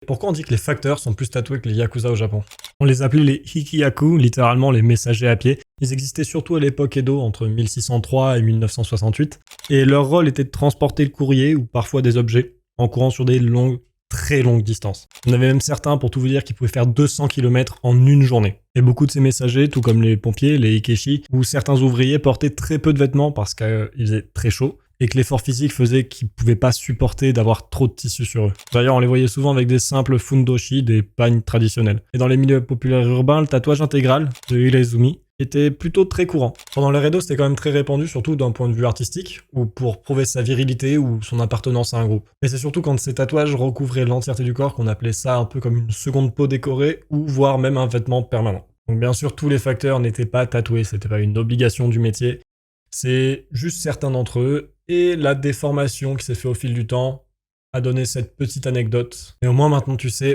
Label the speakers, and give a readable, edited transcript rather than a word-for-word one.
Speaker 1: Pourquoi on dit que les facteurs sont plus tatoués que les yakuza au Japon? On les appelait les hikiyaku, littéralement les messagers à pied. Ils existaient surtout à l'époque Edo, entre 1603 et 1968, et leur rôle était de transporter le courrier ou parfois des objets en courant sur des longues, très longues distances. On avait même certains, pour tout vous dire, qui pouvaient faire 200 km en une journée. Et beaucoup de ces messagers, tout comme les pompiers, les ikeshi, ou certains ouvriers, portaient très peu de vêtements parce qu'il faisait très chaud, et que l'effort physique faisait qu'ils ne pouvaient pas supporter d'avoir trop de tissu sur eux. D'ailleurs, on les voyait souvent avec des simples fundoshi, des pagnes traditionnels. Et dans les milieux populaires urbains, le tatouage intégral, de Hirezumi, était plutôt très courant. Pendant l'ère Edo, c'était quand même très répandu, surtout d'un point de vue artistique, ou pour prouver sa virilité ou son appartenance à un groupe. Mais c'est surtout quand ces tatouages recouvraient l'entièreté du corps qu'on appelait ça un peu comme une seconde peau décorée, ou voire même un vêtement permanent. Donc bien sûr, tous les facteurs n'étaient pas tatoués, c'était pas une obligation du métier, c'est juste certains d'entre eux, et la déformation qui s'est fait au fil du temps a donné cette petite anecdote. Mais au moins maintenant tu sais